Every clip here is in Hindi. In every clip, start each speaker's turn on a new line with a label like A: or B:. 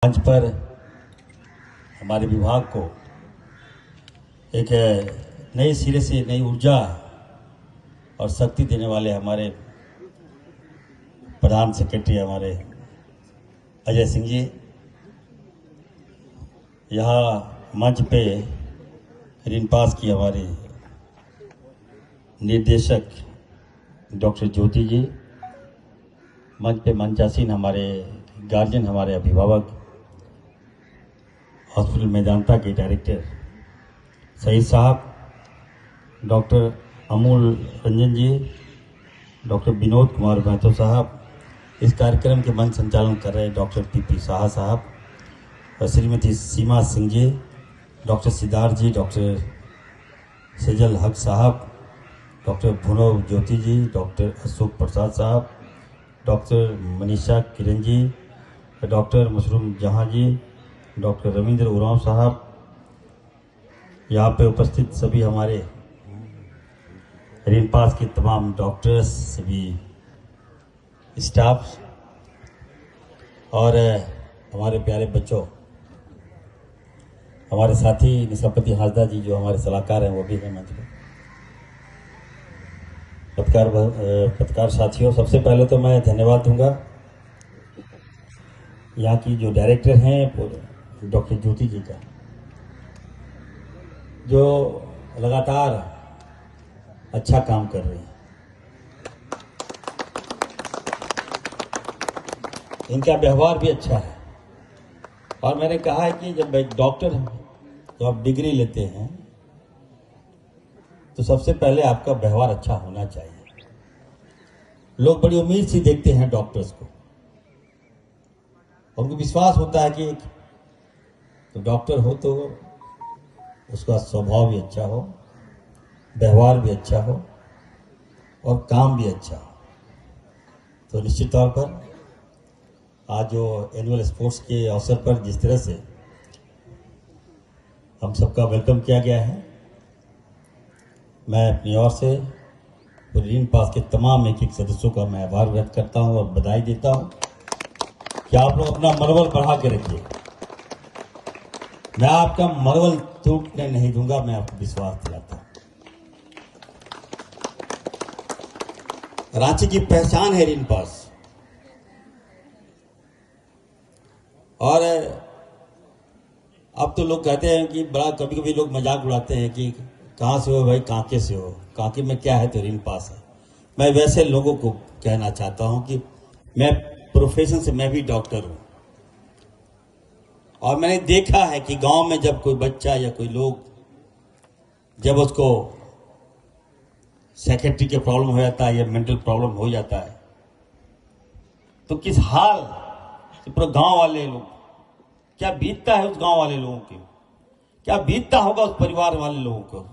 A: मंच पर हमारे विभाग को एक नए सिरे से नई ऊर्जा और शक्ति देने वाले हमारे प्रधान सेक्रेटरी हमारे अजय सिंह जी, यहाँ मंच पे ऋण पास की हमारी निर्देशक डॉक्टर ज्योति जी, मंच पे मंचासीन हमारे गार्जियन, हमारे अभिभावक, हॉस्पिटल मेदांता के डायरेक्टर सईद साहब, डॉक्टर अमूल रंजन जी, डॉक्टर विनोद कुमार महतो साहब, इस कार्यक्रम के मंच संचालन कर रहे डॉक्टर पी शाह साहब और श्रीमती सीमा सिंह जी, डॉक्टर सिद्धार्थ जी, डॉक्टर सजल हक साहब, डॉक्टर भुनव ज्योति जी, डॉक्टर अशोक प्रसाद साहब, doctor Manisha Kiran ji, doctor mushroom जहां जी, डॉक्टर रविंद्र उरांव साहब, यहाँ पे उपस्थित सभी हमारे ऋण पास के तमाम डॉक्टर्स, सभी स्टाफ और हमारे प्यारे बच्चों, हमारे साथी निशापति हासदा जी जो हमारे सलाहकार हैं वो भी हैं मंच पर। पत्रकार साथियों, सबसे पहले तो मैं धन्यवाद दूंगा यहाँ की जो डायरेक्टर हैं डॉक्टर ज्योति जी का, जो लगातार अच्छा काम कर रहे हैं। इनका व्यवहार भी अच्छा है और मैंने कहा है कि जब एक डॉक्टर जब आप डिग्री लेते हैं तो सबसे पहले आपका व्यवहार अच्छा होना चाहिए। लोग बड़ी उम्मीद से देखते हैं डॉक्टर्स को, उनको विश्वास होता है कि तो डॉक्टर हो तो उसका स्वभाव भी अच्छा हो, व्यवहार भी अच्छा हो और काम भी अच्छा हो। तो निश्चित तौर पर आज जो एनुअल स्पोर्ट्स के अवसर पर जिस तरह से हम सबका वेलकम किया गया है, मैं अपनी ओर से ऋण पास के तमाम एक सदस्यों का मैं आभार व्यक्त करता हूं और बधाई देता हूं कि आप लोग अपना मनोबल बढ़ा के रखिए। मैं आपका मनोबल टूटने नहीं दूंगा, मैं आपको विश्वास दिलाता हूं। रांची की पहचान है ऋण पास और अब तो लोग कहते हैं कि बड़ा, कभी कभी लोग मजाक उड़ाते हैं कि कहां से हो भाई, कांके से हो, कांके में क्या है तो ऋण पास है। मैं वैसे लोगों को कहना चाहता हूं कि मैं प्रोफेशन से मैं भी डॉक्टर हूं और मैंने देखा है कि गांव में जब कोई बच्चा या कोई लोग जब उसको साइकेट्री के प्रॉब्लम हो जाता है या मेंटल प्रॉब्लम हो जाता है तो किस हाल से पूरे गांव वाले लोग, क्या बीतता है उस गांव वाले लोगों के, क्या बीतता होगा उस परिवार वाले लोगों को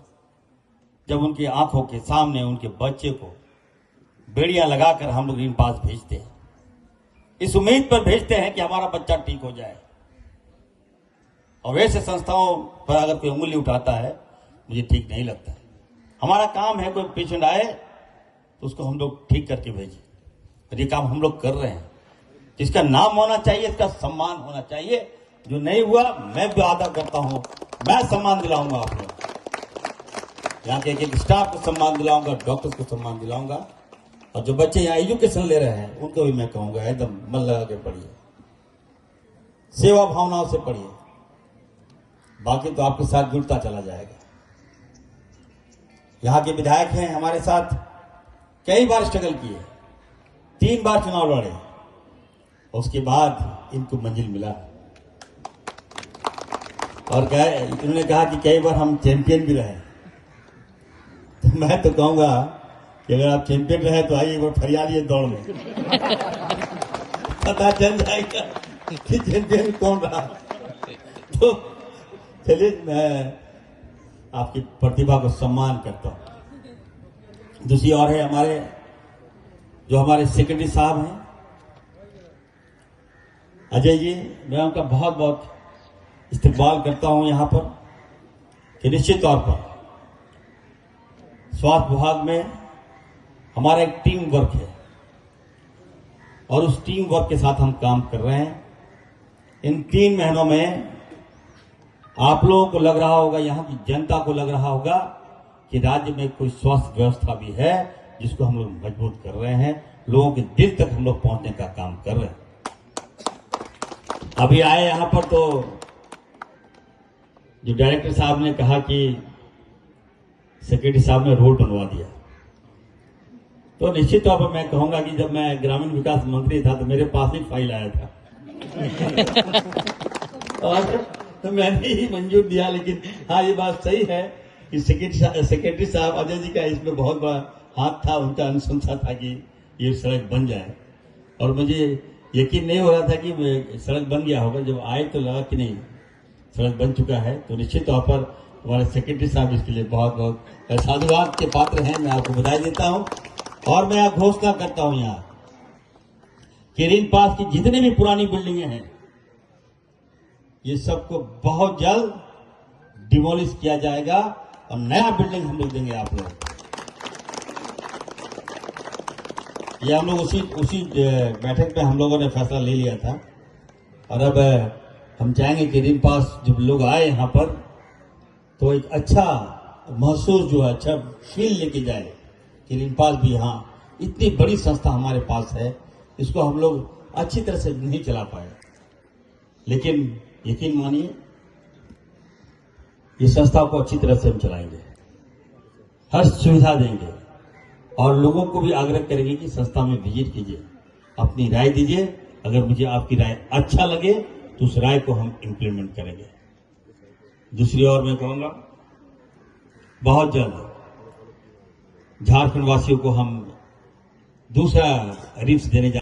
A: जब उनकी आंखों के सामने उनके बच्चे को बेड़ियां लगाकर हम लोग ऋण पास भेजते हैं, इस उम्मीद पर भेजते हैं कि हमारा बच्चा ठीक हो जाए। और वैसे संस्थाओं पर अगर कोई उंगली उठाता है मुझे ठीक नहीं लगता है। हमारा काम है कोई पेशेंट आए तो उसको हम लोग ठीक करके भेजें और ये काम हम लोग कर रहे हैं। जिसका नाम होना चाहिए, इसका सम्मान होना चाहिए। जो नहीं हुआ मैं भी वादा करता हूं, मैं सम्मान दिलाऊंगा आप लोग, यहाँ के एक स्टाफ को सम्मान दिलाऊंगा, डॉक्टर्स को सम्मान दिलाऊंगा और जो बच्चे यहाँ एजुकेशन ले रहे हैं उनको भी मैं कहूंगा एकदम मन लगा के पढ़िए, सेवा भावनाओं से पढ़िए, बाकी तो आपके साथ जुड़ता चला जाएगा। यहाँ के विधायक हैं हमारे साथ, कई बार स्ट्रगल किए, 3 बार चुनाव लड़े, उसके बाद इनको मंजिल मिला और इन्होंने कहा कि कई बार हम चैंपियन भी रहे। तो मैं तो कहूंगा कि अगर आप चैंपियन रहे तो आइए एक बार फरियालिए दौड़ में पता चल जाएगा कि चैंपियन कौन रहा। तो चलिए, मैं आपकी प्रतिभा को सम्मान करता हूं। दूसरी ओर है जो हमारे सेक्रेटरी साहब हैं अजय जी, मैं उनका बहुत बहुत इस्तेमाल करता हूं यहाँ पर कि निश्चित तौर पर स्वास्थ्य विभाग में हमारा एक टीम वर्क है और उस टीम वर्क के साथ हम काम कर रहे हैं। इन 3 महीनों में आप लोगों को लग रहा होगा, यहाँ की जनता को लग रहा होगा कि राज्य में कोई स्वास्थ्य व्यवस्था भी है जिसको हम लोग मजबूत कर रहे हैं, लोगों के दिल तक हम लोग पहुंचने का काम कर रहे हैं। अभी आए यहां पर तो जो डायरेक्टर साहब ने कहा कि सेक्रेटरी साहब ने रोड बनवा दिया, तो निश्चित तौर पर मैं कहूंगा कि जब मैं ग्रामीण विकास मंत्री था तो मेरे पास ही फाइल आया था और तो मैंने ही मंजूर दिया। लेकिन हाँ, ये बात सही है कि सेक्रेटरी साहब अजय जी का इसमें बहुत बड़ा हाथ था, उनका अनुशंसा था कि ये सड़क बन जाए, और मुझे यकीन नहीं हो रहा था कि सड़क बन गया होगा। जब आए तो लगा कि नहीं, सड़क बन चुका है। तो निश्चित तौर पर हमारे सेक्रेटरी साहब इसके लिए बहुत बहुत साधुवाद के पात्र हैं। मैं आपको बधाई देता हूं और मैं घोषणा करता हूं यहाँ कि रिंग पास की जितनी भी पुरानी बिल्डिंगें हैं, ये सबको बहुत जल्द डिमोलिश किया जाएगा और नया बिल्डिंग हम लोग देंगे आप लोग। ये हम लोग उसी बैठक पे हम लोगों ने फैसला ले लिया था, और अब हम चाहेंगे कि रिंग पास जब लोग आए यहाँ पर तो एक अच्छा महसूस जो है, अच्छा फील लेके जाए कि रिंग पास भी यहाँ इतनी बड़ी संस्था हमारे पास है, इसको हम लोग अच्छी तरह से नहीं चला पाए, लेकिन यकीन मानिए इस संस्था को अच्छी तरह से हम चलाएंगे, हर सुविधा देंगे और लोगों को भी आग्रह करेंगे कि संस्था में विजिट कीजिए, अपनी राय दीजिए। अगर मुझे आपकी राय अच्छा लगे तो उस राय को हम इम्प्लीमेंट करेंगे। दूसरी ओर मैं कहूंगा, बहुत जल्द झारखंड वासियों को हम दूसरा रिप्स देने जा